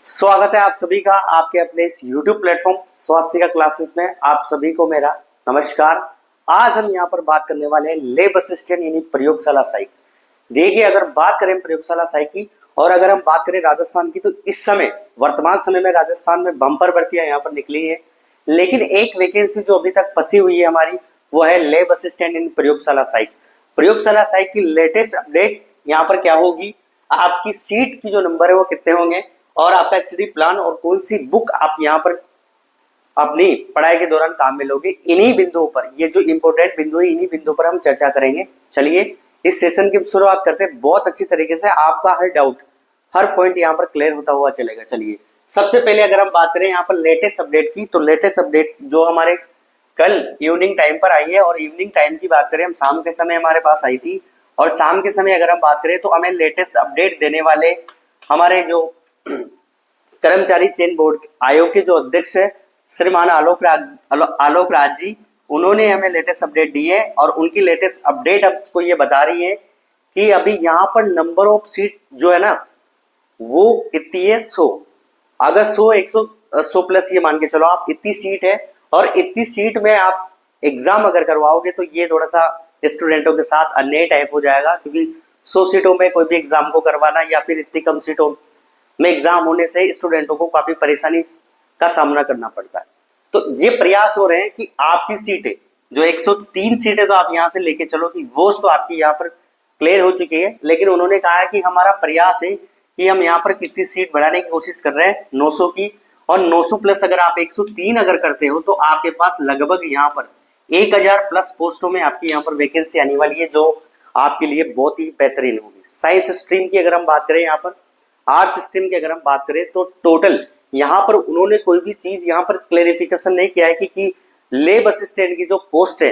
स्वागत है आप सभी का आपके अपने इस YouTube प्लेटफॉर्म स्वास्थ्य क्लासेस में। आप सभी को मेरा नमस्कार। आज हम यहाँ पर बात करने वाले हैं लैब असिस्टेंट यानी प्रयोगशाला सहायक। देखिए, अगर बात करें प्रयोगशाला सहायक की और अगर हम बात करें राजस्थान की, तो इस समय वर्तमान समय में राजस्थान में बम्पर भर्तियां यहाँ पर निकली है, लेकिन एक वैकेंसी जो अभी तक फंसी हुई है हमारी, वो है लैब असिस्टेंट यानी प्रयोगशाला सहायक। प्रयोगशाला सहायक की लेटेस्ट अपडेट यहाँ पर क्या होगी, आपकी सीट की जो नंबर है वो कितने होंगे और आपका स्टडी प्लान और कौन सी बुक आप यहाँ पर अपनी पढ़ाई के दौरान काम में लोगे, इन्हीं बिंदुओं पर, ये जो इंपॉर्टेंट बिंदु है इन्हीं बिंदुओं पर हम चर्चा करेंगे। चलिए इस सेशन की शुरुआत करते हैं। बहुत अच्छी तरीके से आपका हर डाउट हर पॉइंट यहाँ पर क्लियर होता हुआ चलेगा। चलिए सबसे पहले अगर हम बात करें यहाँ पर लेटेस्ट अपडेट की, तो लेटेस्ट अपडेट जो हमारे कल इवनिंग टाइम पर आई है, और इवनिंग टाइम की बात करें हम शाम के समय हमारे पास आई थी, और शाम के समय अगर हम बात करें तो हमें लेटेस्ट अपडेट देने वाले हमारे जो कर्मचारी चयन बोर्ड आयोग के जो अध्यक्ष है श्रीमान आलोक राज जी, उन्होंने हमें लेटेस्ट अपडेट दी है। और उनकी लेटेस्ट अपडेट आपको ये बता रही है कि अभी यहाँ पर नंबर ऑफ सीट जो है ना वो कितनी है, 100। अगर 100 प्लस ये मान के चलो आप, इतनी सीट है, और इतनी सीट में आप एग्जाम अगर करवाओगे तो ये थोड़ा सा स्टूडेंटों के साथ अन्याय टाइप हो जाएगा, क्योंकि 100 सीटों में कोई भी एग्जाम को करवाना या फिर इतनी कम सीटों में एग्जाम होने से स्टूडेंटों को काफी परेशानी का सामना करना पड़ता है। तो ये प्रयास हो रहे हैं कि आपकी सीटें जो 103 सीटें तो आप यहाँ से लेके चलो कि वो तो आपकी यहाँ पर क्लियर हो चुकी है, लेकिन उन्होंने कहा है कि हमारा प्रयास है कि हम यहाँ पर कितनी सीट बढ़ाने की कोशिश कर रहे हैं, 900 की, और 900 प्लस अगर आप 103 अगर करते हो तो आपके पास लगभग यहाँ पर 1000 प्लस पोस्टों में आपकी यहाँ पर वैकेंसी आने वाली है, जो आपके लिए बहुत ही बेहतरीन होगी। साइंस स्ट्रीम की अगर हम बात करें, यहाँ पर आर्ट्स स्ट्रीम की अगर हम बात करें, तो टोटल यहाँ पर उन्होंने कोई भी चीज यहाँ पर क्लेरिफिकेशन नहीं किया है कि लैब असिस्टेंट की जो पोस्ट है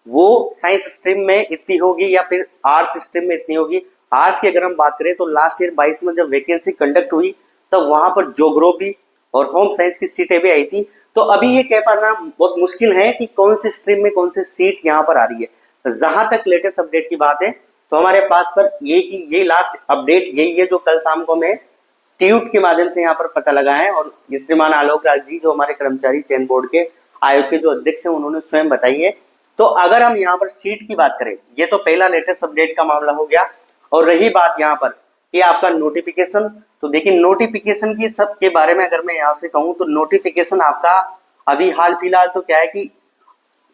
वो साइंस स्ट्रीम में इतनी होगी या फिर आर्ट्स स्ट्रीम में इतनी होगी। आर्ट्स की अगर हम बात करें तो लास्ट ईयर 22 में जब वैकेंसी कंडक्ट हुई तब वहां पर ज्योग्राफी और होम साइंस की सीटें भी आई थी। तो अभी ये कह पाना बहुत मुश्किल है कि कौन सी स्ट्रीम में कौन सी सीट यहाँ पर आ रही है। जहां तक लेटेस्ट अपडेट की बात है तो हमारे पास पर ये लास्ट अपडेट यही है जो कल शाम को मैं ट्वीट के माध्यम से यहाँ पर पता लगा है, और श्रीमान आलोक राज जी जो हमारे कर्मचारी चयन बोर्ड के आयोग के जो अध्यक्ष हैं उन्होंने स्वयं बताई है। तो अगर हम यहाँ पर सीट की बात करें, ये तो पहला लेटेस्ट अपडेट का मामला हो गया। और रही बात यहाँ पर कि आपका नोटिफिकेशन, तो देखिए नोटिफिकेशन की सब के बारे में अगर मैं यहाँ से कहूँ तो नोटिफिकेशन आपका अभी हाल फिलहाल तो क्या है कि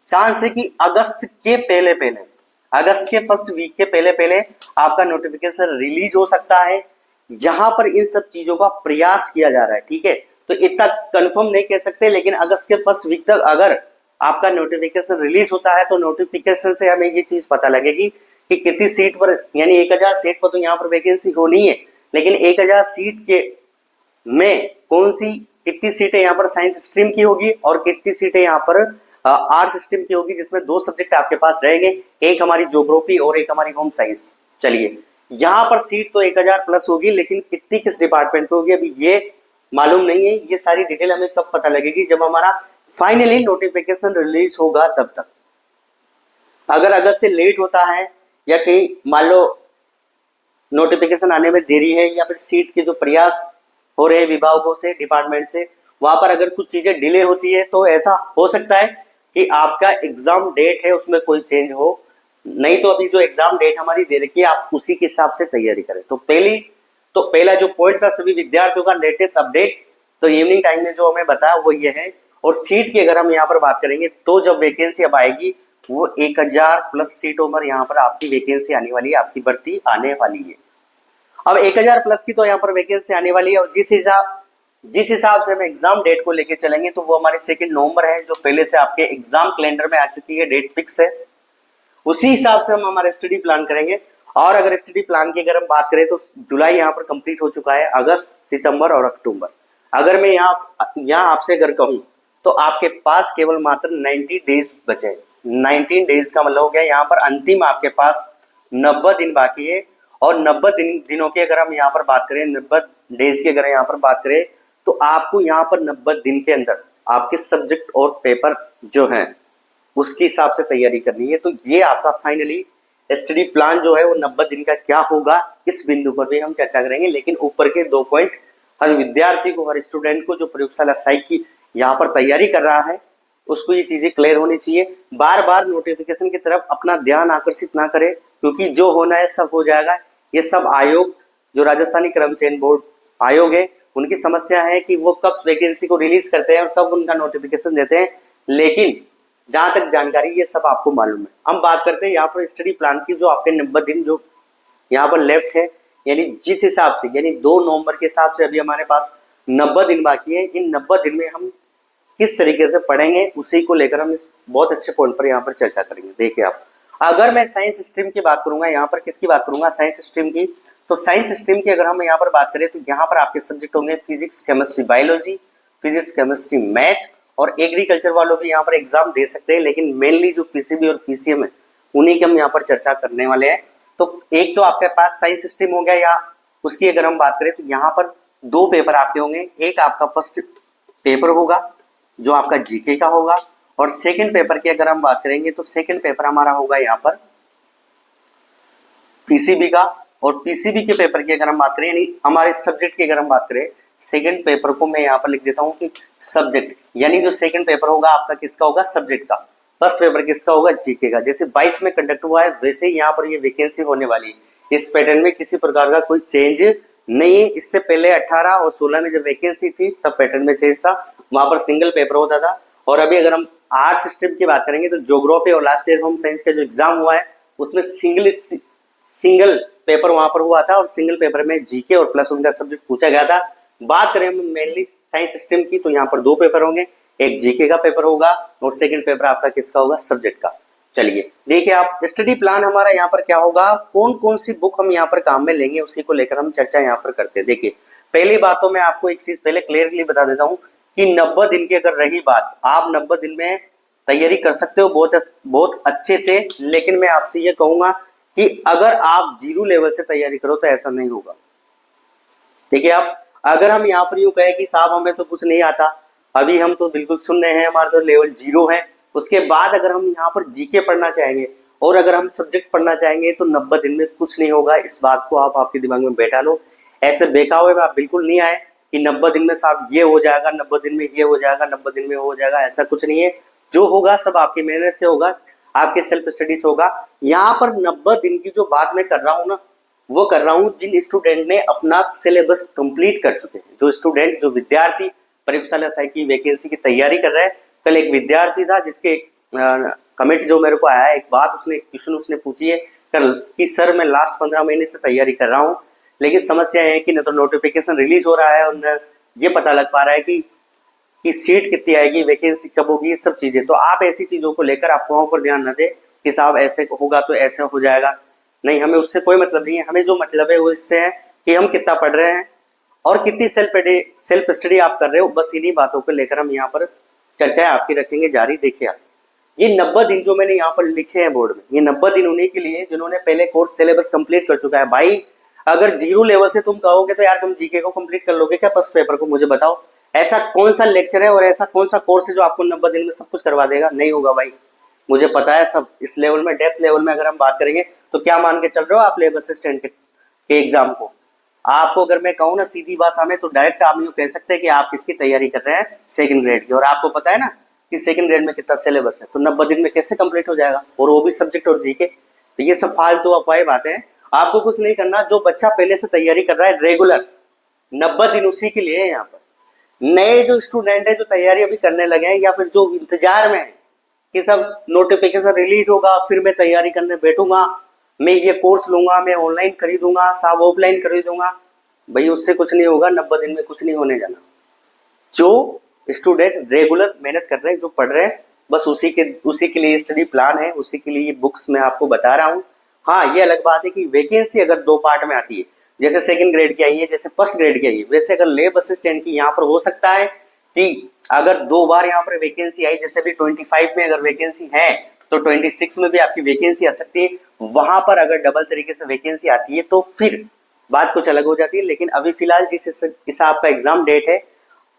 चांस है कि अगस्त के पहले पहले, अगस्त के फर्स्ट वीक के पहले पहले आपका नोटिफिकेशन रिलीज हो सकता है। यहाँ पर इन सब चीजों का प्रयास किया जा रहा है, ठीक है। तो इतना कंफर्म नहीं कह सकते, लेकिन अगस्त के फर्स्ट वीक तक अगर आपका नोटिफिकेशन रिलीज होता है तो नोटिफिकेशन से हमें ये चीज पता लगेगी कि कितनी सीट पर, यानी 1000 सीट पर तो यहाँ पर वैकेंसी होनी है, लेकिन 1000 सीट के में कौन सी कितनी सीटें यहाँ पर साइंस स्ट्रीम की होगी और कितनी सीटें यहाँ पर आर्ट्स स्ट्रीम की होगी, जिसमें 2 सब्जेक्ट आपके पास रहेंगे, एक हमारी ज्योग्राफी और एक हमारी होम साइंस। चलिए यहाँ पर सीट तो 1000 प्लस होगी, लेकिन कितनी किस डिपार्टमेंट में होगी अभी ये मालूम नहीं है। ये सारी डिटेल हमें कब पता लगेगी, जब हमारा फाइनली नोटिफिकेशन रिलीज होगा तब तक। अगर अगस्त से लेट होता है या कहीं मान लो नोटिफिकेशन आने में देरी है, या फिर सीट के जो प्रयास हो रहे हैं विभागों से, डिपार्टमेंट से, वहां पर अगर कुछ चीजें डिले होती है तो ऐसा हो सकता है कि आपका एग्जाम डेट है उसमें कोई चेंज हो। नहीं तो अभी जो एग्जाम डेट हमारी दे रखी है आप उसी के हिसाब से तैयारी करें। तो पहला जो पॉइंट था सभी विद्यार्थियों का लेटेस्ट अपडेट, तो इवनिंग टाइम में जो हमें बताया वो ये है। और सीट की अगर हम यहाँ पर बात करेंगे तो जब वैकेंसी अब आएगी वो 1000 प्लस सीटों पर यहाँ पर आपकी वैकेंसी आने वाली है, आपकी भर्ती आने वाली है। अब 1000 प्लस की तो यहाँ पर वैकेंसी आने वाली है, और जिस हिसाब से हम एग्जाम डेट को लेके चलेंगे तो वो हमारे 2 नवंबर है, जो पहले से आपके एग्जाम कैलेंडर में आ चुकी है, डेट फिक्स है। उसी हिसाब से हम हमारे स्टडी प्लान करेंगे। और अगर स्टडी प्लान की अगर हम बात करें तो जुलाई यहाँ पर कंप्लीट हो चुका है, अगस्त, सितंबर और अक्टूबर। अगर मैं यहाँ आपसे अगर कहूँ तो आपके पास केवल मात्र 90 डेज बचे। 19 डेज का मतलब हो गया यहाँ पर अंतिम आपके पास 90 दिन बाकी है। और 90 दिनों की अगर हम यहाँ पर बात करें, 90 डेज की अगर यहाँ पर बात करें तो आपको यहाँ पर 90 दिन के अंदर आपके सब्जेक्ट और पेपर जो हैं उसके हिसाब से तैयारी करनी है। तो ये आपका फाइनली स्टडी प्लान जो है वो 90 दिन का क्या होगा, इस बिंदु पर भी हम चर्चा करेंगे। लेकिन ऊपर के 2 पॉइंट हर विद्यार्थी को, हर स्टूडेंट को जो प्रयोगशाला साइक की यहाँ पर तैयारी कर रहा है उसको ये चीजें क्लियर होनी चाहिए। बार बार नोटिफिकेशन की तरफ अपना ध्यान आकर्षित ना करे, क्योंकि जो होना है सब हो जाएगा। ये सब आयोग, जो राजस्थानी कर्मचारी बोर्ड आयोग है, उनकी समस्या है कि वो कब वैकेंसी को रिलीज करते हैं और कब उनका नोटिफिकेशन देते हैं, लेकिन जहां तक जानकारी ये सब आपको मालूम है। हम बात करते हैं यहाँ पर स्टडी प्लान की, जो आपके 90 दिन जो यहाँ पर लेफ्ट है, यानी जिस हिसाब से, यानी 2 नवंबर के हिसाब से अभी हमारे पास 90 दिन बाकी है। इन 90 दिन में हम किस तरीके से पढ़ेंगे उसी को लेकर हम इस बहुत अच्छे पॉइंट पर यहाँ पर चर्चा करेंगे। देखिए आप, अगर मैं साइंस स्ट्रीम की बात करूंगा, यहाँ पर किसकी बात करूंगा, साइंस स्ट्रीम की, तो साइंस स्ट्रीम की अगर हम यहाँ पर बात करें तो यहाँ पर आपके सब्जेक्ट होंगे physics, chemistry, biology, physics, chemistry, math, और एग्रीकल्चर वालों भी यहाँ पर एग्जाम दे सकते हैं, लेकिन मेनली जो पीसीबी और पीसीएम है उन्हीं की हम यहाँ पर चर्चा करने वाले हैं। तो एक तो आपके पास साइंस स्ट्रीम हो गया, या उसकी अगर हम बात करें तो यहाँ पर 2 पेपर आपके होंगे। एक आपका फर्स्ट पेपर होगा जो आपका जीके का होगा, और सेकंड पेपर की अगर हम बात करेंगे तो सेकंड पेपर हमारा होगा यहाँ पर पीसीबी का। और पीसीबी के पेपर की अगर हम बात करें, यानी हमारे सब्जेक्ट की अगर हम बात करें, सेकंड पेपर को मैं यहाँ पर लिख देता हूँ कि सब्जेक्ट, यानी जो सेकंड पेपर होगा आपका किसका होगा, सब्जेक्ट का। फर्स्ट पेपर किसका होगा, जीके का। जैसे 22 में कंडक्ट हुआ है वैसे ही यहाँ पर ये वैकेंसी होने वाली है। इस पैटर्न में किसी प्रकार का कोई चेंज नहीं है। इससे पहले 18 और 16 में जब वैकेंसी थी तब पैटर्न में चेंज था, वहां पर सिंगल पेपर होता था। और अभी अगर हम आर्ट्स स्ट्रीम की बात करेंगे तो ज्योग्राफी और लास्ट ईयर होम साइंस का जो एग्जाम हुआ है उसमें सिंगल पेपर वहां पर हुआ था, और सिंगल पेपर में जीके और प्लस उनका सब्जेक्ट पूछा गया था। बात करें हम मेनली साइंस स्ट्रीम की तो यहाँ पर 2 पेपर होंगे, एक जीके का पेपर होगा और सेकंड पेपर आपका किसका होगा, सब्जेक्ट का। चलिए देखिए आप, स्टडी प्लान हमारा यहाँ पर क्या होगा, कौन कौन सी बुक हम यहाँ पर काम में लेंगे उसी को लेकर हम चर्चा यहाँ पर करते हैं। देखिए पहली बात तो मैं आपको एक चीज पहले क्लियरली बता देता हूँ कि 90 दिन की अगर रही बात, आप 90 दिन में तैयारी कर सकते हो बहुत अच्छे से, लेकिन मैं आपसे ये कहूंगा कि अगर आप 0 लेवल से तैयारी करो तो ऐसा नहीं होगा। देखिए आप, अगर हम यहाँ पर यूं कहें कि साहब हमें तो कुछ नहीं आता, अभी हम तो बिल्कुल सुन रहे हैं, हमारा तो लेवल 0 है, उसके बाद अगर हम यहाँ पर जीके पढ़ना चाहेंगे और अगर हम सब्जेक्ट पढ़ना चाहेंगे तो 90 दिन में कुछ नहीं होगा। इस बात को आप आपके दिमाग में बैठा लो। ऐसे बेकावे में आप बिल्कुल नहीं आए कि 90 दिन में साहब ये हो जाएगा, 90 दिन में ये हो जाएगा, 90 दिन में हो जाएगा, ऐसा कुछ नहीं है। जो होगा सब आपकी मेहनत से होगा, आपके सेल्फ स्टडी से होगा। यहाँ पर 90 दिन की जो बात मैं कर रहा हूँ ना, वो कर रहा हूँ जिन स्टूडेंट ने अपना सिलेबस कंप्लीट कर चुके हैं, जो स्टूडेंट, जो विद्यार्थी प्रयोगशाला साइक की वैकेंसी की तैयारी कर रहे हैं। कल एक विद्यार्थी था जिसके कमेंट जो मेरे को आया, एक बात उसने क्वेश्चन उसने पूछी है कल कि सर मैं लास्ट 15 महीने से तैयारी कर रहा हूँ, लेकिन समस्या है कि न तो नोटिफिकेशन रिलीज हो रहा है और न ये पता लग पा रहा है कि सीट कितनी आएगी, वैकेंसी कब होगी, ये सब चीजें। तो आप ऐसी चीजों को लेकर अफवाहों पर ध्यान न दें कि साहब ऐसे होगा तो ऐसे हो जाएगा। नहीं, हमें उससे कोई मतलब नहीं है। हमें जो मतलब है वो इससे है कि हम कितना पढ़ रहे हैं और कितनी सेल्फ स्टडी आप कर रहे हो। बस इन्हीं बातों को लेकर हम यहाँ पर चर्चाएं आपकी रखेंगे जारी। देखिए आप, ये 90 दिन जो मैंने यहाँ पर लिखे हैं बोर्ड में, ये 90 दिन उन्हीं के लिए जिन्होंने पहले कोर्स सिलेबस कंप्लीट कर चुका है। भाई अगर 0 लेवल से तुम कहोगे तो यार तुम जीके को कंप्लीट कर लोगे क्या फर्स्ट पेपर को, मुझे बताओ। ऐसा कौन सा लेक्चर है और ऐसा कौन सा कोर्स है जो आपको 90 दिन में सब कुछ करवा देगा? नहीं होगा भाई, मुझे पता है सब। इस लेवल में, डेप्थ लेवल में अगर हम बात करेंगे तो क्या मान के चल रहे हो आप लेबर असिस्टेंट के एग्जाम को? आपको अगर मैं कहूँ ना सीधी भाषा में, तो डायरेक्ट आप यूँ कह सकते हैं कि आप किसकी तैयारी कर रहे हैं, सेकंड ग्रेड की। और आपको पता है ना कि सेकंड ग्रेड में कितना सिलेबस है, तो 90 दिन में कैसे कंप्लीट हो जाएगा, और वो भी सब्जेक्ट और जीके। तो ये सब फालतू अफवाह बातें हैं। आपको कुछ नहीं करना, जो बच्चा पहले से तैयारी कर रहा है रेगुलर, 90 दिन उसी के लिए है। यहाँ पर नए जो स्टूडेंट है जो तैयारी अभी करने लगे हैं या फिर जो इंतजार में है कि सब नोटिफिकेशन रिलीज होगा फिर मैं तैयारी करने बैठूंगा, मैं ये कोर्स लूंगा, मैं ऑनलाइन खरीदूंगा, साहब ऑफलाइन खरीदूंगा, भाई उससे कुछ नहीं होगा। 90 दिन में कुछ नहीं होने जाना। जो स्टूडेंट रेगुलर मेहनत कर रहे हैं, जो पढ़ रहे हैं, बस उसी के लिए स्टडी प्लान है, उसी के लिए बुक्स मैं आपको बता रहा हूँ। हाँ, ये अलग बात है कि वैकेंसी अगर 2 पार्ट में आती है, जैसे सेकंड ग्रेड की आई है, जैसे फर्स्ट ग्रेड की आई है, वैसे अगर लेब असिस्टेंट की यहाँ पर हो सकता है कि अगर 2 बार यहाँ पर वैकेंसी आई, जैसे भी 25 में अगर वैकेंसी है तो 26 में भी आपकी वैकेंसी आ सकती है। वहां पर अगर डबल तरीके से वैकेंसी आती है तो फिर बात कुछ अलग हो जाती है। लेकिन अभी फिलहाल जिस हिसाब का एग्जाम डेट है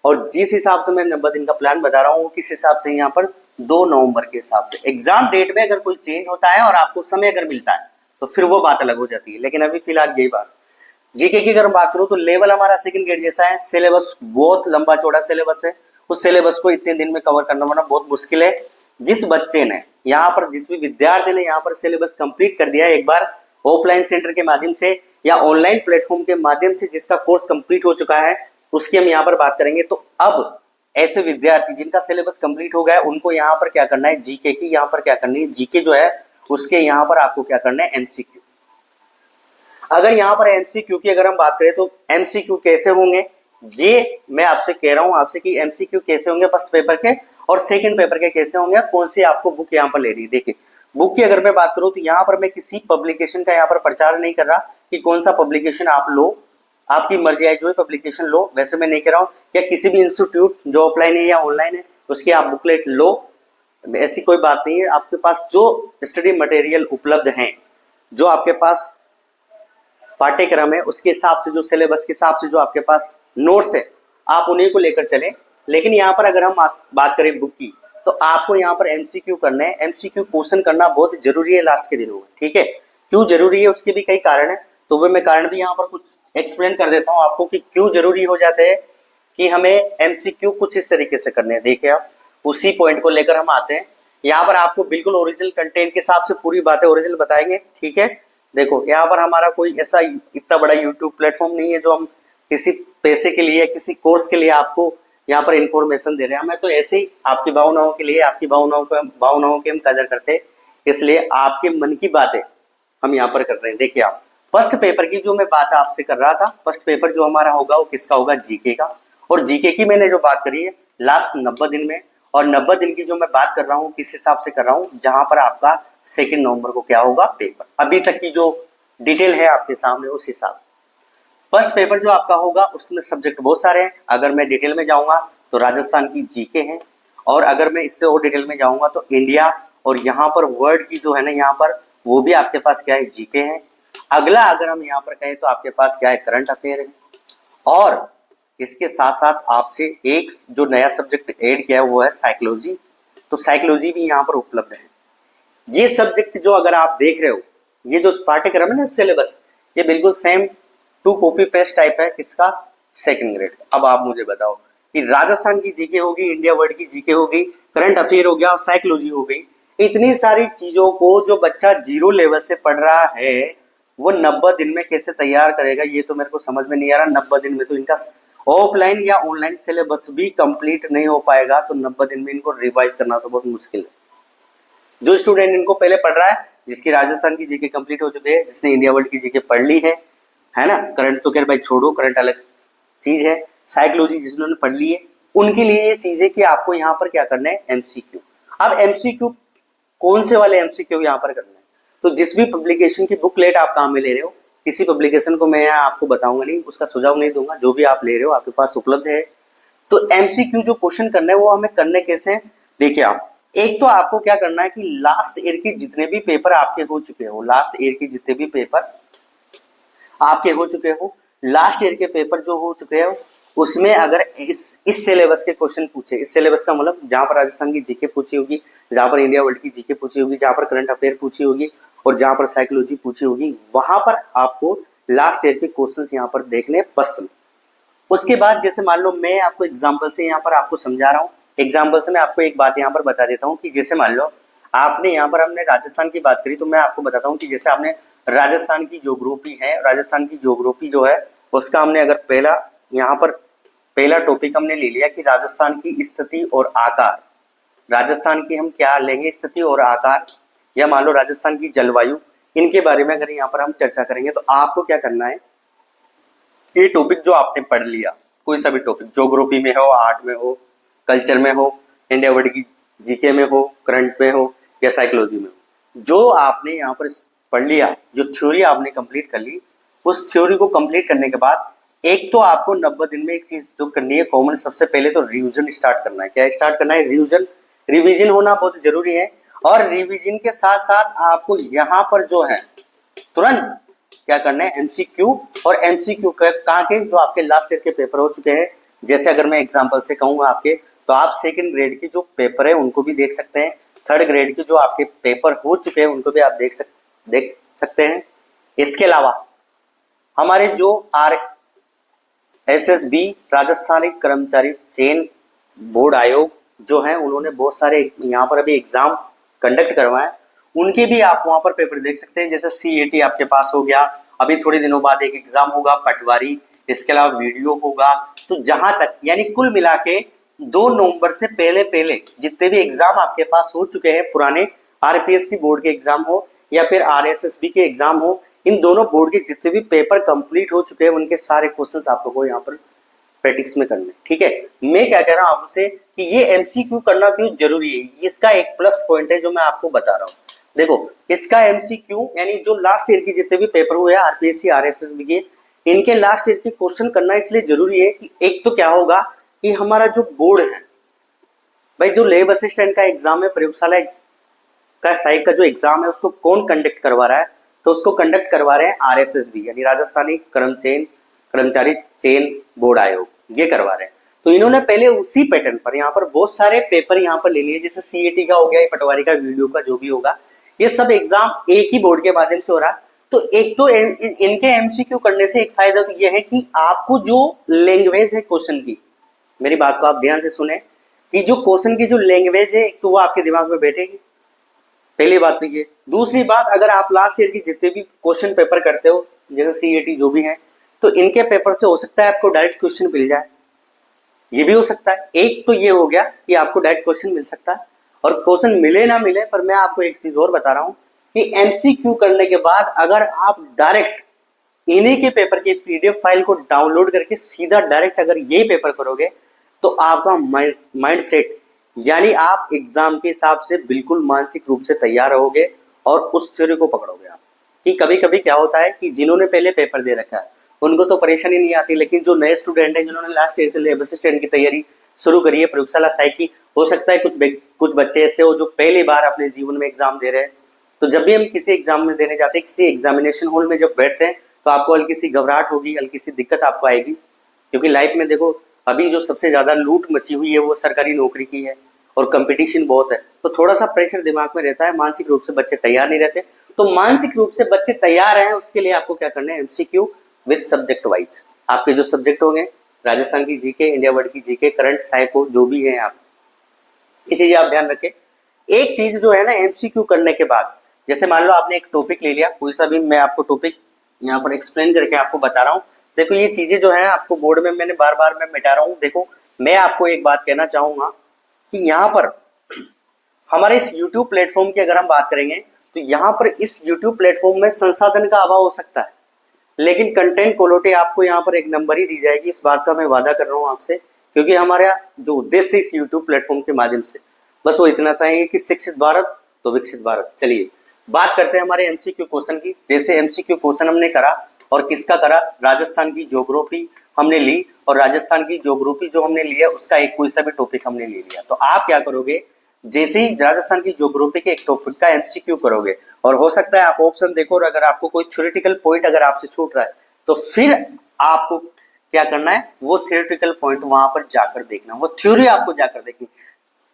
और जिस हिसाब से मैं 90 दिन का प्लान बता रहा हूँ, किस हिसाब से यहाँ पर 2 नवंबर के हिसाब से एग्जाम डेट में अगर कोई चेंज होता है और आपको समय अगर मिलता है तो फिर वो बात अलग हो जाती है। लेकिन अभी फिलहाल यही बात, जीके की अगर बात करूं तो लेवल हमारा सेकंड ग्रेड जैसा है, सिलेबस बहुत लंबा चौड़ा सिलेबस है, उस सिलेबस को इतने दिन में कवर करना वाना बहुत मुश्किल है। जिस बच्चे ने यहाँ पर, जिस भी विद्यार्थी ने यहाँ पर सिलेबस कंप्लीट कर दिया है एक बार ऑफलाइन सेंटर के माध्यम से या ऑनलाइन प्लेटफॉर्म के माध्यम से, जिसका कोर्स कंप्लीट हो चुका है, उसकी हम यहाँ पर बात करेंगे। तो अब ऐसे विद्यार्थी जिनका सिलेबस कंप्लीट हो गया है, उनको यहाँ पर क्या करना है, जीके की यहाँ पर क्या करनी है, जीके जो है उसके यहाँ पर आपको क्या करना है, एमसीक्यू। अगर यहाँ पर एमसीक्यू की अगर हम बात करें तो एमसीक्यू कैसे होंगे, ये मैं आपसे कह रहा हूं आपसे कि एमसीक्यू कैसे होंगे फर्स्ट पेपर के और सेकंड पेपर के कैसे होंगे, कौन सी आपको बुक यहाँ पर लेनी है। देखिए बुक की अगर मैं बात करूं तो यहाँ पर मैं किसी पब्लिकेशन का यहाँ पर प्रचार नहीं कर रहा कि कौन सा पब्लिकेशन आप लो, आपकी मर्जी है जो पब्लिकेशन लो, वैसे मैं नहीं कह रहा हूँ। या किसी भी इंस्टीट्यूट जो ऑफलाइन है या ऑनलाइन है उसकी आप बुकलेट लो, ऐसी कोई बात नहीं है। आपके पास जो स्टडी मटेरियल उपलब्ध हैं, जो आपके पास पाठ्यक्रम है उसके हिसाब से, जो सिलेबस के हिसाब से जो आपके पास नोट्स है, आप उन्हीं को लेकर चलें। लेकिन यहाँ पर अगर हम बात करें बुक की तो आपको यहाँ पर एमसीक्यू करना है, एमसीक्यू क्वेश्चन करना बहुत जरूरी है लास्ट के दिनों में, ठीक है। क्यों जरूरी है उसके भी कई कारण है, तो वो मैं कारण भी यहाँ पर कुछ एक्सप्लेन कर देता हूँ आपको कि क्यों जरूरी हो जाते हैं कि हमें एमसीक्यू कुछ इस तरीके से करने हैं। देखिए आप उसी पॉइंट को लेकर हम आते हैं। यहाँ पर आपको बिल्कुल ओरिजिनल कंटेंट के हिसाब से पूरी बातें ओरिजिनल बताएंगे, ठीक है। देखो यहाँ पर हमारा कोई ऐसा इतना बड़ा यूट्यूब प्लेटफॉर्म नहीं है जो हम किसी पैसे के लिए, किसी कोर्स के लिए आपको यहाँ पर इंफॉर्मेशन दे रहे हैं। हमें तो ऐसे ही आपकी भावनाओं के लिए, आपकी भावनाओं की हम कदर करते हैं, इसलिए आपके मन की बातें हम यहाँ पर कर रहे हैं। देखिए आप फर्स्ट पेपर की जो मैं बात आपसे कर रहा था, फर्स्ट पेपर जो हमारा होगा वो किसका होगा, जीके का। और जीके की मैंने जो बात करी है लास्ट 90 दिन में, और 90 दिन की जो मैं बात कर रहा हूँ किस हिसाब से कर रहा हूँ, जहां पर आपका 2 नवंबर को क्या होगा पेपर, अभी तक की जो डिटेल है आपके सामने उस हिसाब से। फर्स्ट पेपर जो आपका होगा उसमें सब्जेक्ट बहुत सारे हैं। अगर मैं डिटेल में जाऊंगा तो राजस्थान की जीके है, और अगर मैं इससे और डिटेल में जाऊंगा तो इंडिया और यहाँ पर वर्ल्ड की जो है ना यहाँ पर वो भी आपके पास क्या है, जीके है। अगला अगर हम यहाँ पर कहें तो आपके पास क्या है, करंट अफेयर है। और इसके साथ साथ आपसे एक जो नया सब्जेक्ट ऐड किया है वो है साइकोलॉजी, तो साइकोलॉजी भी यहाँ पर उपलब्ध है। ये सब्जेक्ट जो अगर आप देख रहे हो, ये जो पाठ्यक्रम है ना सिलेबस, ये बिल्कुल same to copy paste type है किसका, सेकंड ग्रेड। अब आप मुझे बताओ कि राजस्थान की जीके होगी, इंडिया वर्ल्ड की जीके होगी, करंट अफेयर हो गया और साइकोलॉजी हो गई, इतनी सारी चीजों को जो बच्चा 0 लेवल से पढ़ रहा है वो 90 दिन में कैसे तैयार करेगा, ये तो मेरे को समझ में नहीं आ रहा। 90 दिन में तो इनका ऑफलाइन या ऑनलाइन सिलेबस भी कंप्लीट नहीं हो पाएगा, तो 90 दिन में इनको रिवाइज करना तो बहुत मुश्किल है। जो स्टूडेंट इनको पहले पढ़ रहा है, जिसकी राजस्थान की जीके कंप्लीट हो चुकी है, जिसने इंडिया वर्ल्ड की जीके पढ़ ली है ना, करंट तो खैर भाई छोड़ो, करंट अलग चीज है, साइकोलॉजी जिन्होंने पढ़ ली है उनके लिए ये चीज है कि आपको यहाँ पर क्या करना है, एमसीक्यू। अब एमसीक्यू कौन से वाले एमसीक्यू यहाँ पर करना है, तो जिस भी पब्लिकेशन की बुकलेट आप काम में ले रहे हो, किसी पब्लिकेशन को मैं यहाँ आपको बताऊंगा नहीं, उसका सुझाव नहीं दूंगा, जो भी आप ले रहे हो आपके पास उपलब्ध है। तो एमसीक्यू जो क्वेश्चन करना है वो हमें करने कैसे हैं, देखिए आप एक तो आपको क्या करना है कि लास्ट ईयर के जितने भी पेपर आपके हो चुके हो, लास्ट ईयर के जितने भी पेपर आपके हो चुके हो, लास्ट ईयर के पेपर जो हो चुके हो उसमें अगर इस सिलेबस के क्वेश्चन पूछे, इस सिलेबस का मतलब जहां पर राजस्थान की जीके पूछी होगी, जहां पर इंडिया वर्ल्ड की जीके पूछी होगी, जहां पर करंट अफेयर पूछी होगी और जहां पर साइकोलॉजी पूछी होगी, वहां पर आपको लास्ट ईयर के क्वेश्चंस यहाँ पर देखने फर्स्ट में। उसके बाद जैसे मान लो मैं आपको एग्जाम्पल से यहाँ पर आपको समझा रहा हूँ, एग्जाम्पल से मैं आपको एक बात यहाँ पर बता देता हूँ कि जैसे मान लो आपने यहाँ पर हमने राजस्थान की बात करी, तो मैं आपको बताता हूँ कि जैसे आपने राजस्थान की ज्योग्राफी है, राजस्थान की ज्योग्राफी जो है उसका हमने अगर पहला टॉपिक हमने ले लिया कि राजस्थान की स्थिति और आकार, राजस्थान की हम क्या लेंगे, स्थिति और आकार, या मान लो राजस्थान की जलवायु, इनके बारे में अगर यहाँ पर हम चर्चा करेंगे तो आपको क्या करना है, ये टॉपिक जो आपने पढ़ लिया, कोई सा भी टॉपिक, ज्योग्राफी में हो, आर्ट में हो, कल्चर में हो, इंडिया वर्ल्ड की जीके में हो, करंट में हो या साइकोलॉजी में हो, जो आपने यहाँ पर पढ़ लिया, जो थ्योरी आपने कंप्लीट कर ली, उस थ्योरी को कंप्लीट करने के बाद एक तो आपको 90 दिन में एक चीज जो करनी है कॉमन, सबसे पहले तो रिवीजन स्टार्ट करना है। क्या स्टार्ट करना है, रिवीजन होना बहुत जरूरी है। और रिवीजन के साथ साथ आपको यहाँ पर जो है तुरंत क्या करना है, एमसीक्यू, और एमसीक्यू कहाँ के, जो आपके लास्ट ईयर के पेपर हो चुके हैं। जैसे अगर मैं एग्जांपल से कहूँगा आपके, तो आप सेकंड ग्रेड की जो पेपर है उनको भी देख सकते हैं, थर्ड ग्रेड के जो आपके पेपर हो चुके हैं उनको भी आप देख सकते हैं। इसके अलावा हमारे जो RSSB राजस्थानी कर्मचारी चयन बोर्ड आयोग जो है, उन्होंने बहुत सारे यहाँ पर अभी एग्जाम कंडक्ट करवाए, उनके भी आप वहां पर पेपर देख सकते हैं। जैसे CAT आपके पास हो गया, अभी थोड़े दिनों बाद एक एग्जाम होगा पटवारी, इसके अलावा वीडियो होगा। तो जहां तक यानी कुल मिला के 2 नवंबर से पहले पहले जितने भी एग्जाम आपके पास हो चुके हैं, पुराने RPSC बोर्ड के एग्जाम हो या फिर RSSB के एग्जाम हो, इन दोनों बोर्ड के जितने भी पेपर कंप्लीट हो चुके हैं, उनके सारे क्वेश्चंस आप लोगों को यहाँ पर प्रैक्टिस में करने। ठीक है, मैं क्या कह रहा हूं आपसे कि ये MCQ करना क्यों जरूरी है, इसका एक प्लस पॉइंट है जो मैं आपको बता रहा हूँ। देखो, इसका MCQ यानी जो लास्ट ईयर के जितने भी पेपर हुए RPSC RSSB के, इनके लास्ट ईयर के क्वेश्चन करना इसलिए जरूरी है कि एक तो क्या होगा कि हमारा जो बोर्ड है भाई, जो लैब असिस्टेंट का एग्जाम है, प्रयोगशाला का सहायक का जो एग्जाम है, उसको कौन कंडक्ट करवा रहा है, तो उसको कंडक्ट करवा रहे हैं RSSB यानी राजस्थानी कर्मचारी चयन बोर्ड आयोग, ये करवा रहे हैं। तो इन्होंने पहले उसी पैटर्न पर यहाँ पर बहुत सारे पेपर यहाँ पर ले लिए, जैसे CAT का हो गया, पटवारी का, वीडियो का, जो भी होगा, ये सब एग्जाम एक ही बोर्ड के माध्यम से हो रहा है। तो एक तो इनके MCQ करने से एक फायदा तो ये है कि आपको जो लैंग्वेज है क्वेश्चन की, मेरी बात को आप ध्यान से सुने, कि जो क्वेश्चन की जो लैंग्वेज है तो वो आपके दिमाग में बैठेगी, पहली बात तो ये। दूसरी बात, अगर आप लास्ट ईयर की जितने भी क्वेश्चन पेपर करते हो, जैसे CAT जो भी है, तो इनके पेपर से हो सकता है आपको डायरेक्ट क्वेश्चन मिल जाए, ये भी हो सकता है। एक तो ये हो गया कि आपको डायरेक्ट क्वेश्चन मिल सकता है, और क्वेश्चन मिले ना मिले, पर मैं आपको एक चीज और बता रहा हूं कि MCQ करने के बाद अगर आप डायरेक्ट इन्हीं के पेपर की PDF फाइल को डाउनलोड करके सीधा डायरेक्ट अगर यही पेपर करोगे, तो आपका माइंड सेट यानी आप एग्जाम के हिसाब से बिल्कुल मानसिक रूप से तैयार रहोगे और उस थ्योरी को पकड़ोगे आप। कि कभी कभी क्या होता है कि जिन्होंने पहले पेपर दे रखा है उनको तो परेशानी नहीं आती, लेकिन जो नए स्टूडेंट हैं जिन्होंने लास्ट ईयर से लैब असिस्टेंट की तैयारी शुरू करी है, प्रयोगशाला सहायक की, हो सकता है कुछ बच्चे ऐसे हो जो पहली बार अपने जीवन में एग्जाम दे रहे हैं। तो जब भी हम किसी एग्जाम में देने जाते हैं, किसी एग्जामिनेशन हॉल में जब बैठते हैं, तो आपको हल्की सी घबराहट होगी, हल्की सी दिक्कत आपको आएगी, क्योंकि लाइफ में देखो अभी जो सबसे ज्यादा लूट मची हुई है वो सरकारी नौकरी की है और कंपटीशन बहुत है, तो थोड़ा सा प्रेशर दिमाग में रहता है, मानसिक रूप से बच्चे तैयार नहीं रहते। तो मानसिक रूप से बच्चे तैयार हैं, उसके लिए आपको क्या करना है, MCQ विद सब्जेक्ट वाइज। आपके जो सब्जेक्ट होंगे, राजस्थान की GK, इंडिया वर्ल्ड की GK, करंट, साइको, जो भी है, आप इसी चीज आप ध्यान रखें। एक चीज जो है ना, MCQ करने के बाद, जैसे मान लो आपने एक टॉपिक ले लिया कोई सा भी, मैं आपको टॉपिक यहाँ पर एक्सप्लेन करके आपको बता रहा हूँ। देखो ये चीजें जो है आपको बोर्ड में मैंने बार बार मैं मिटा रहा हूँ। देखो मैं आपको एक बात कहना चाहूंगा कि यहाँ पर हमारे इस YouTube प्लेटफॉर्म की अगर हम बात करेंगे, तो यहाँ पर इस YouTube प्लेटफॉर्म में संसाधन का अभाव हो सकता है, लेकिन कंटेंट क्वालिटी आपको यहाँ पर एक नंबर ही दी जाएगी, इस बात का मैं वादा कर रहा हूँ आपसे, क्योंकि हमारा जो उद्देश्य इस YouTube प्लेटफॉर्म के माध्यम से बस वो इतना सा है कि शिक्षित भारत तो विकसित भारत। चलिए बात करते हैं हमारे MCQ क्वेश्चन की। जैसे MCQ क्वेश्चन हमने करा, और किसका करा, राजस्थान की ज्योग्राफी हमने ली, और राजस्थान की ज्योग्राफी जो हमने लिया उसका एक कोई सा भी टॉपिक हमने ले लिया। तो आप क्या करोगे, जैसे ही राजस्थान की ज्योग्राफी के एक टॉपिक का MCQ करोगे, और हो सकता है आप ऑप्शन देखो, और अगर आपको कोई थ्योरेटिकल पॉइंट अगर आपसे छूट रहा है, तो फिर आपको क्या करना है, वो थ्योरेटिकल पॉइंट वहां पर जाकर देखना, वो थ्योरी आपको जाकर देखनी,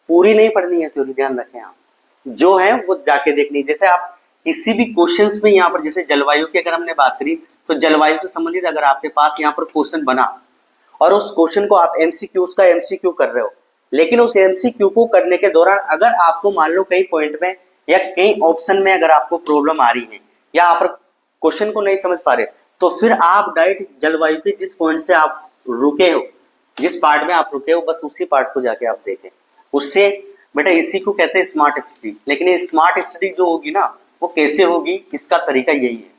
पूरी नहीं पढ़नी है थ्योरी, ध्यान रखें आप, जो है वो जाके देखनी। जैसे आप किसी भी क्वेश्चन में यहाँ पर, जैसे जलवायु की अगर हमने बात करी, तो जलवायु से संबंधित अगर आपके पास यहाँ पर क्वेश्चन बना और उस क्वेश्चन को आप उसका MCQ कर रहे हो, लेकिन उस MCQ को करने के दौरान अगर आपको मान लो कई पॉइंट में या कई ऑप्शन में अगर आपको प्रॉब्लम आ रही है या आप क्वेश्चन को नहीं समझ पा रहे, तो फिर आप डायरेक्ट जलवायु के जिस पॉइंट से आप रुके हो, जिस पार्ट में आप रुके हो, बस उसी पार्ट को जाके आप देखें। उससे बेटा इसी को कहते हैं स्मार्ट स्टडी। लेकिन ये स्मार्ट स्टडी जो होगी ना, वो कैसे होगी, इसका तरीका यही है।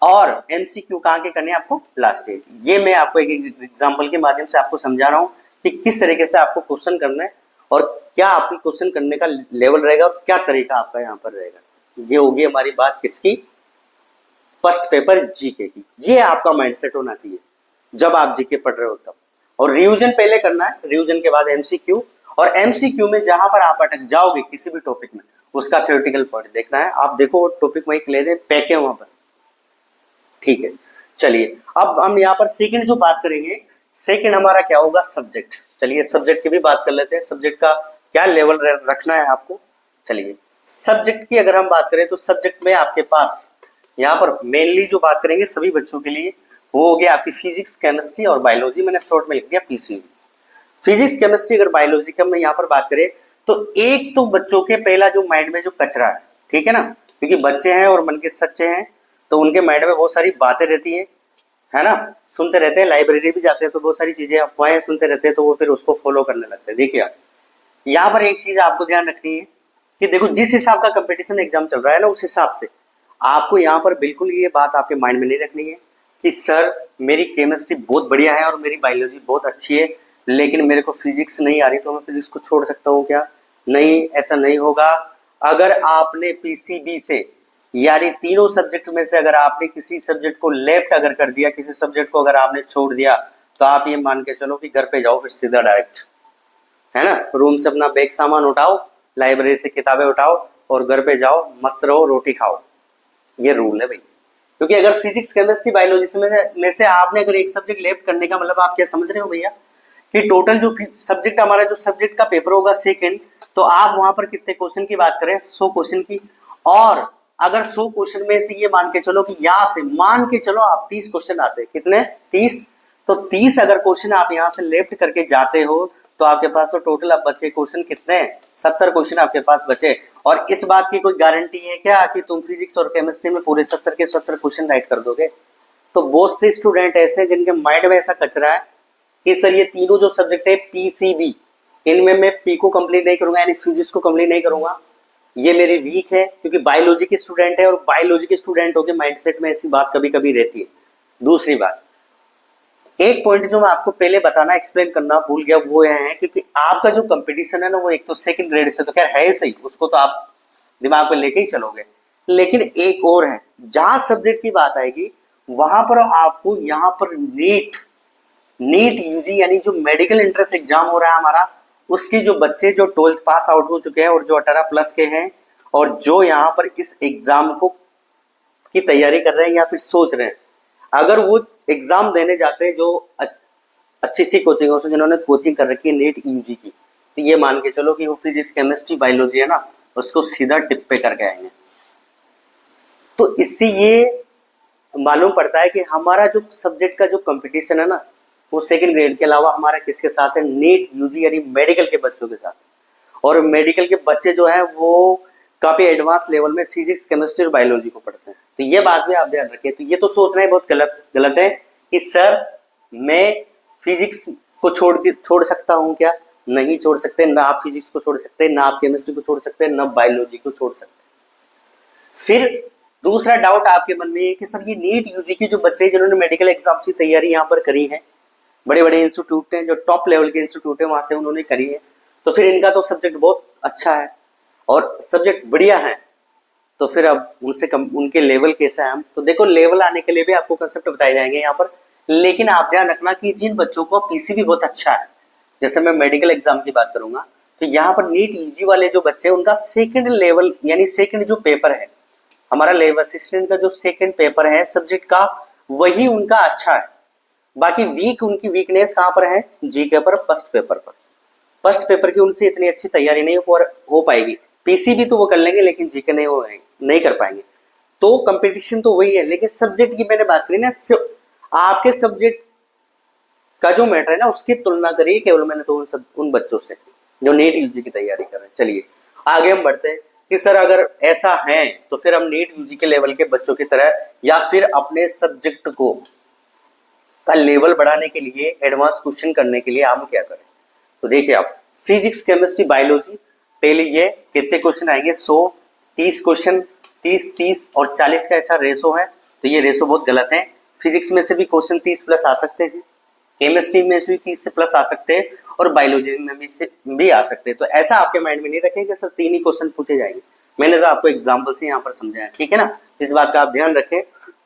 और MCQ कहाँ के करने आपको, लास्ट ईयर। ये मैं आपको एक एग्जांपल के माध्यम से आपको समझा रहा हूँ कि किस तरीके से आपको क्वेश्चन करना है और क्या आपकी क्वेश्चन करने का लेवल रहेगा और क्या तरीका आपका यहाँ पर रहेगा। ये होगी हमारी बात किसकी, फर्स्ट पेपर GK की। ये आपका माइंडसेट होना चाहिए जब आप GK पढ़ रहे हो तब। और रिवीजन पहले करना है, रिवीजन के बाद MCQ। और MCQ में जहां पर आप अटक जाओगे किसी भी टॉपिक में, उसका थ्योरेटिकल पॉइंट देखना है। आप देखो टॉपिक वही क्लियर है, पैक है वहां पर, ठीक है। चलिए अब हम यहाँ पर सेकंड जो बात करेंगे, सेकंड हमारा क्या होगा, सब्जेक्ट। चलिए सब्जेक्ट की भी बात कर लेते हैं, सब्जेक्ट का क्या लेवल रखना है आपको। चलिए सब्जेक्ट की अगर हम बात करें, तो सब्जेक्ट में आपके पास यहाँ पर मेनली जो बात करेंगे सभी बच्चों के लिए वो हो गया आपकी फिजिक्स, केमिस्ट्री और बायोलॉजी। मैंने शॉर्ट में लिख दिया पीसीबी। फिजिक्स, केमिस्ट्री अगर बायोलॉजी की हम यहाँ पर बात करें तो एक तो बच्चों के पहला जो माइंड में जो कचरा है, ठीक है ना, क्योंकि बच्चे हैं और मन के सच्चे हैं तो उनके माइंड में बहुत सारी बातें रहती है ना, सुनते रहते हैं, लाइब्रेरी भी जाते हैं तो बहुत सारी चीजें अफवाहें सुनते रहते हैं तो वो फिर उसको फॉलो करने लगते हैं। देखिए यहाँ पर एक चीज आपको ध्यान रखनी है कि देखो जिस हिसाब का कंपटीशन एग्जाम चल रहा है ना उस हिसाब से आपको यहाँ पर बिल्कुल ये बात आपके माइंड में नहीं रखनी है कि सर मेरी केमिस्ट्री बहुत बढ़िया है और मेरी बायोलॉजी बहुत अच्छी है लेकिन मेरे को फिजिक्स नहीं आ रही तो मैं फिजिक्स को छोड़ सकता हूँ क्या? नहीं, ऐसा नहीं होगा। अगर आपने पीसीबी से यानी तीनों सब्जेक्ट में से अगर आपने किसी सब्जेक्ट को लेफ्ट अगर कर दिया, किसी सब्जेक्ट को अगर आपने छोड़ दिया तो आप ये मान के चलो कि घर पे जाओ फिर सीधा डायरेक्ट, है ना, रूम से अपना बैग सामान उठाओ, लाइब्रेरी से किताबें उठाओ और घर पे जाओ, मस्त रहो, रोटी खाओ। ये रूल है भाई। क्योंकि अगर फिजिक्स, केमिस्ट्री, बायोलॉजी में से आपने अगर एक सब्जेक्ट लेफ्ट करने का मतलब आप क्या समझ रहे हो भैया कि टोटल जो सब्जेक्ट हमारा जो सब्जेक्ट का पेपर होगा सेकंड, तो आप वहां पर कितने क्वेश्चन की बात करें? 100 क्वेश्चन की। और अगर 100 क्वेश्चन में से ये मान के चलो कि यहाँ से मान के चलो आप 30 क्वेश्चन आते हैं, कितने? 30। तो 30 अगर क्वेश्चन आप यहाँ से लेफ्ट करके जाते हो तो आपके पास तो टोटल अब बचे क्वेश्चन कितने? 70 क्वेश्चन आपके पास बचे। और इस बात की कोई गारंटी है क्या कि तुम फिजिक्स और केमिस्ट्री में पूरे 70 के 70 क्वेश्चन राइट कर दोगे? तो बहुत से स्टूडेंट ऐसे जिनके माइंड में ऐसा कचरा है कि सर ये तीनों जो सब्जेक्ट है पीसीबी, इनमें मैं पी को कंप्लीट नहीं करूंगा यानी फिजिक्स को कंप्लीट नहीं करूंगा, ये मेरी वीक है क्योंकि बायोलॉजी के स्टूडेंट है और बायोलॉजी के स्टूडेंटों के माइंडसेट में ऐसी बात कभी कभी रहती है। दूसरी बात, एक पॉइंट जो मैं आपको पहले बताना एक्सप्लेन करना भूल गया वो यह है क्योंकि आपका जो कंपटीशन है ना वो एक तो सेकंड ग्रेड से तो खैर है सही, उसको तो आप दिमाग में लेके ही चलोगे, लेकिन एक और है जहां सब्जेक्ट की बात आएगी वहां पर आपको यहाँ पर नीट यूजी यानी जो मेडिकल एंट्रेंस एग्जाम हो रहा है हमारा, उसके जो बच्चे जो 12th पास आउट हो चुके हैं और जो 18 प्लस के हैं और जो यहाँ पर इस एग्जाम को की तैयारी कर रहे हैं या फिर सोच रहे हैं, अगर वो एग्जाम देने जाते हैं जो अच्छी अच्छी कोचिंगों से जिन्होंने कोचिंग कर रखी है नीट यूजी की, तो ये मान के चलो कि वो फिजिक्स, केमिस्ट्री, बायोलॉजी है ना उसको सीधा टिप पे करके आएंगे। तो इससे ये मालूम पड़ता है कि हमारा जो सब्जेक्ट का जो कंपटीशन है ना वो सेकंड ग्रेड के अलावा हमारा किसके साथ है? नीट यूजी यानी मेडिकल के बच्चों के साथ। और मेडिकल के बच्चे जो हैं वो काफी एडवांस लेवल में फिजिक्स, केमिस्ट्री और बायोलॉजी को पढ़ते हैं। तो ये बात भी आप ध्यान रखें। तो ये तो सोचना ही बहुत गलत है कि सर मैं फिजिक्स को छोड़ सकता हूँ क्या? नहीं छोड़ सकते। ना आप फिजिक्स को छोड़ सकते, ना आप केमिस्ट्री को छोड़ सकते, ना बायोलॉजी को छोड़ सकते। फिर दूसरा डाउट आपके मन में है कि सर ये नीट यूजी की जो बच्चे जिन्होंने मेडिकल एग्जाम की तैयारी यहाँ पर करी है, बड़े बड़े इंस्टीट्यूट हैं जो टॉप लेवल के इंस्टीट्यूट है वहां से उन्होंने करी है, तो फिर इनका तो सब्जेक्ट बहुत अच्छा है और सब्जेक्ट बढ़िया है, तो फिर अब उनसे उनके लेवल कैसा है? हम तो देखो लेवल आने के लिए भी आपको कंसेप्ट बताए जाएंगे यहाँ पर, लेकिन आप ध्यान रखना कि जिन बच्चों को पीसीबी बहुत अच्छा है, जैसे मैं मेडिकल एग्जाम की बात करूंगा तो यहाँ पर नीट यूजी वाले जो बच्चे उनका सेकंड लेवल यानी सेकंड जो पेपर है हमारा लेवल असिस्टेंट का जो सेकंड पेपर है सब्जेक्ट का, वही उनका अच्छा है। बाकी उनकी वीकनेस कहाँ पर है? जीके पर, फर्स्ट पेपर पर। फर्स्ट पेपर की उनसे इतनी अच्छी तैयारी नहीं हो पाएगी। पीसीबी तो वो कर लेंगे लेकिन जीके नहीं कर पाएंगे। तो कंपटीशन तो वही है, लेकिन सब्जेक्ट की मैंने बात करी ना, आपके सब्जेक्ट का जो मैटर है ना उसकी तुलना करिए केवल मैंने तो उन बच्चों से जो नीट यूजी की तैयारी कर रहे हैं। चलिए आगे हम बढ़ते हैं कि सर अगर ऐसा है तो फिर हम नीट यूजी के लेवल के बच्चों की तरह या फिर अपने सब्जेक्ट को का लेवल बढ़ाने के लिए, एडवांस क्वेश्चन करने के लिए हम क्या करें? तो देखिए आप फिजिक्स, केमिस्ट्री, बायोलॉजी, पहले ये कितने क्वेश्चन आएंगे? 100, 30 क्वेश्चन, 30 और 40 का ऐसा रेशो है, तो ये रेशो बहुत गलत है। फिजिक्स में से भी क्वेश्चन 30 प्लस आ सकते हैं, केमिस्ट्री में भी 30 से प्लस आ सकते हैं और बायोलॉजी में भी आ सकते हैं। तो ऐसा आपके माइंड में नहीं रखें सर 3 ही क्वेश्चन पूछे जाएंगे। मैंने तो आपको एग्जाम्पल से यहाँ पर समझाया, ठीक है ना? इस बात का आप ध्यान रखें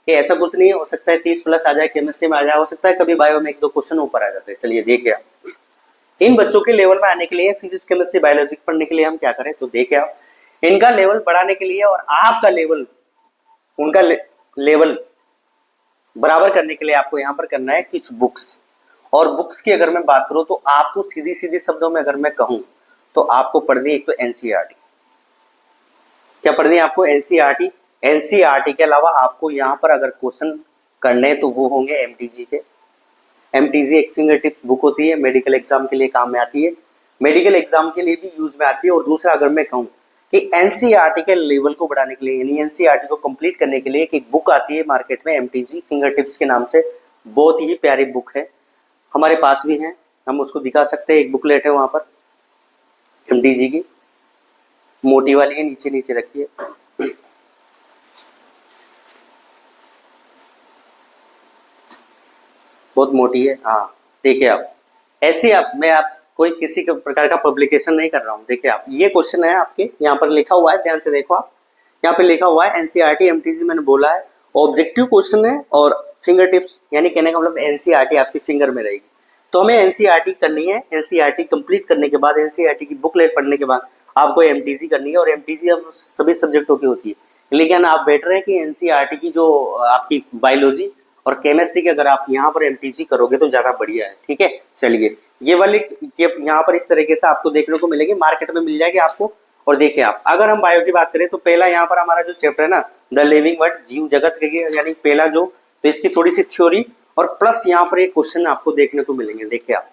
कि ऐसा कुछ नहीं है, हो सकता है 30 प्लस आ जाए, केमिस्ट्री में आ जाए, हो सकता है कभी बायो में 1-2 क्वेश्चन ऊपर आ जाते हैं। चलिए देखिए आप इन बच्चों के लेवल में आने के लिए, फिजिक्स, केमिस्ट्री, बायोलॉजी पढ़ने के लिए हम क्या करें? तो देखिए आप इनका लेवल बढ़ाने के लिए और आपका लेवल उनका लेवल बराबर करने के लिए आपको यहाँ पर करना है कुछ बुक्स। और बुक्स की अगर मैं बात करूं तो आपको सीधी सीधी शब्दों में अगर मैं कहूं तो आपको पढ़नी एक तो एनसीईआरटी। क्या पढ़नी है आपको? एनसीईआरटी। एनसीईआरटी के अलावा आपको यहाँ पर अगर क्वेश्चन करने तो वो होंगे एमटीजी के। एमटीजी एक फिंगर टिप्स बुक होती है, मेडिकल एग्जाम के लिए काम में आती है, मेडिकल एग्जाम के लिए भी यूज में आती है। और दूसरा अगर मैं कहूँ कि एनसीईआरटी के लेवल को बढ़ाने के लिए यानी एनसीईआरटी को कंप्लीट करने के लिए एक बुक आती है मार्केट में एमटीजी फिंगर टिप्स के नाम से, बहुत ही प्यारी बुक है, हमारे पास भी है, हम उसको दिखा सकते हैं। एक बुकलेट है वहां पर एमटीजी की, मोटी वाली है, नीचे नीचे रखी है, बहुत मोटी है। हाँ देखिए आप, ऐसे आप मैं आप कोई किसी प्रकार का पब्लिकेशन नहीं कर रहा हूँ। देखिए आप, ये क्वेश्चन है आपके यहाँ पर लिखा हुआ है, ध्यान से देखो आप, यहाँ पे लिखा हुआ है एनसीईआरटी एमटीजी, मैंने बोला है ऑब्जेक्टिव क्वेश्चन है और फिंगर टिप्स, यानी कहने का मतलब एनसीईआरटी आपकी फिंगर में रहेगी। तो हमें एनसीईआरटी करनी है, एनसीईआरटी कंप्लीट करने के बाद, एनसीईआरटी की बुकलेट पढ़ने के बाद आपको एमटीजी करनी है। और एमटीजी अब सभी सब्जेक्टों की होती है, लेकिन आप बेटर है कि एनसीईआरटी की जो आपकी बायोलॉजी और केमिस्ट्री की अगर आप यहाँ पर एमटीजी करोगे तो ज्यादा बढ़िया है। ठीक है, चलिए ये वाली ये यहाँ पर इस तरीके से आपको देखने को मिलेगी, मार्केट में मिल जाएगी आपको। और देखिए आप, अगर हम बायो की बात करें तो पहला यहाँ पर हमारा जो चैप्टर है ना, द लिविंग वर्ल्ड, जीव जगत के, यानी पहला जो, तो इसकी थोड़ी सी थ्योरी और प्लस यहाँ पर एक क्वेश्चन आपको देखने को मिलेंगे। देखिए आप,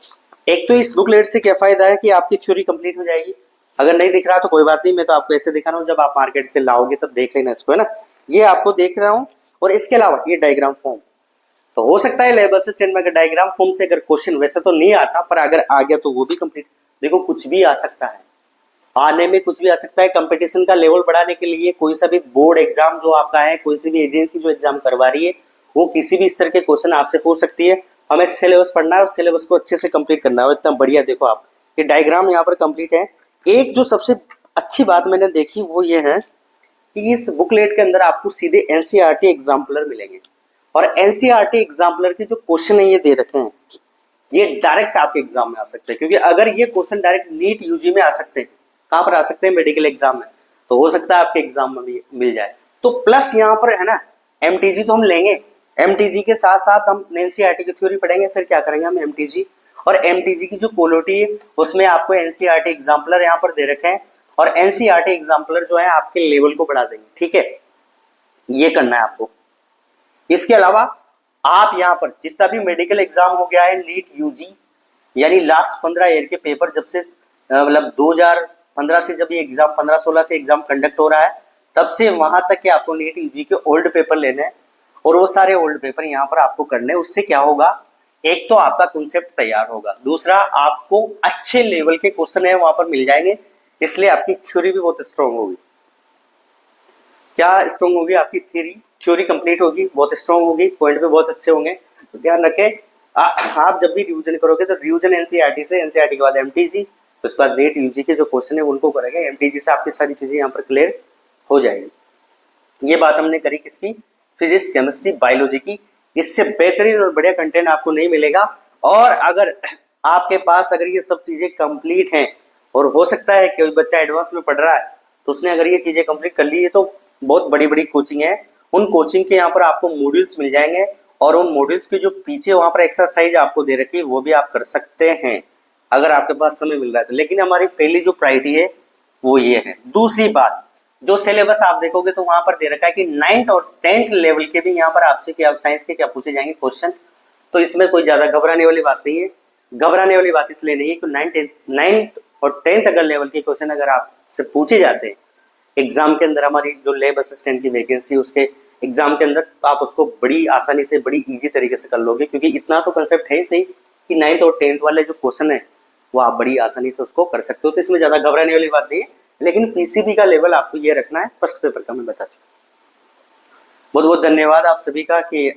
एक तो इस बुकलेट से क्या फायदा है कि आपकी थ्योरी कंप्लीट हो जाएगी। अगर नहीं दिख रहा तो कोई बात नहीं, मैं तो आपको ऐसे दिखा रहा हूँ, जब आप मार्केट से लाओगे तब देख लेना इसको, है ना। ये आपको देख रहा हूँ, और इसके अलावा ये डायग्राम फॉर्म, तो हो सकता है लैब असिस्टेंट में अगर डायग्राम फॉर्म से अगर क्वेश्चन वैसे तो नहीं आता, पर अगर आ गया तो वो भी कंप्लीट। देखो कुछ भी आ सकता है, आने में कुछ भी आ सकता है। कंपटीशन का लेवल बढ़ाने के लिए कोई सा भी बोर्ड एग्जाम जो आपका है, कोई सी भी एजेंसी जो एग्जाम करवा रही है, वो किसी भी स्तर के क्वेश्चन आपसे पूछ सकती है। हमें सिलेबस पढ़ना है और सिलेबस को अच्छे से कंप्लीट करना है। और इतना बढ़िया देखो आप, ये डायग्राम यहाँ पर कंप्लीट है। एक जो सबसे अच्छी बात मैंने देखी वो ये है कि इस बुकलेट के अंदर आपको सीधे एनसीईआरटी एग्जाम्पलर मिलेंगे, और एनसीईआरटी एग्जाम्पलर के जो क्वेश्चन है ये दे रखे हैं, ये डायरेक्ट आपके एग्जाम में आ सकते हैं। क्योंकि अगर ये क्वेश्चन डायरेक्ट नीट यूजी में आ सकते हैं, कहाँ पर आ सकते हैं, मेडिकल एग्जाम में, तो हो सकता है आपके एग्जाम में भी मिल जाए। तो प्लस यहाँ पर है ना, एमटीजी तो हम लेंगे, एमटीजी के साथ साथ हम एनसीईआरटी की थ्योरी पढ़ेंगे, फिर क्या करेंगे हम एमटीजी, और एमटीजी की जो क्वालिटी है उसमें आपको एनसीईआरटी एग्जाम्पलर यहाँ पर दे रखे हैं, और एनसीईआरटी एग्जाम्पलर जो है आपके लेवल को बढ़ा देंगे। ठीक है, ये करना है आपको। इसके अलावा आप यहाँ पर जितना भी मेडिकल एग्जाम हो गया है, नीट यूजी, यानी लास्ट 15 ईयर के पेपर, जब से मतलब 2015 से जब ये एग्जाम 15-16 से एग्जाम कंडक्ट हो रहा है, तब से वहां तक कि आपको नीट यूजी के ओल्ड पेपर लेने हैं, और वो सारे ओल्ड पेपर यहाँ पर आपको करने हैं। उससे क्या होगा, एक तो आपका कॉन्सेप्ट तैयार होगा, दूसरा आपको अच्छे लेवल के क्वेश्चन है वहां पर मिल जाएंगे, इसलिए आपकी थ्योरी भी बहुत स्ट्रॉन्ग होगी। क्या स्ट्रॉन्ग होगी आपकी थ्योरी कंप्लीट होगी, बहुत स्ट्रॉन्ग होगी, पॉइंट पे बहुत अच्छे होंगे। तो ध्यान रखें, आप जब भी रिवीजन करोगे तो रिवीजन एनसीईआरटी से, एनसीईआरटी के बाद एमटीजी, उसके बाद नीट यूजी के जो क्वेश्चन है उनको करेंगे। एमटीजी से आपकी सारी चीजें यहाँ पर क्लियर हो जाएगी। ये बात हमने करी किसकी, फिजिक्स, केमिस्ट्री, बायोलॉजी की। इससे बेहतरीन और बढ़िया कंटेंट आपको नहीं मिलेगा। और अगर आपके पास अगर ये सब चीजें कंप्लीट हैं, और हो सकता है कि बच्चा एडवांस में पढ़ रहा है, तो उसने अगर ये चीजें कंप्लीट कर ली है, तो बहुत बड़ी बड़ी कोचिंग है, उन कोचिंग के यहाँ पर आपको मॉड्यूल्स मिल जाएंगे, और उन मॉड्यूल्स के जो पीछे वहां पर एक्सरसाइज आपको दे रखी है वो भी आप कर सकते हैं, अगर आपके पास समय मिल रहा है तो। लेकिन हमारी पहली जो प्रायोरिटी है वो ये है। दूसरी बात, जो सिलेबस आप देखोगे तो वहां पर दे रखा है कि 9th और 10th लेवल के भी यहाँ पर आपसे क्या साइंस के क्या पूछे जाएंगे क्वेश्चन। तो इसमें कोई ज्यादा घबराने वाली बात नहीं है। घबराने वाली बात इसलिए नहीं है कि 9th और 10th अगर लेवल के क्वेश्चन अगर आपसे पूछे जाते हैं एग्जाम के अंदर, हमारी जो लैब असिस्टेंट की वैकेंसी उसके एग्जाम के अंदर, तो आप उसको बड़ी आसानी से, बड़ी इजी तरीके से कर लोगे। क्योंकि इतना तो कंसेप्ट है सही कि 9th और 10th वाले जो क्वेश्चन है वो आप बड़ी आसानी से उसको कर सकते हो। तो इसमें ज्यादा घबराने वाली बात नहीं है। लेकिन पीसीबी का लेवल आपको ये रखना है, फर्स्ट पेपर का मैं बता चुका। बहुत बहुत धन्यवाद आप सभी का कि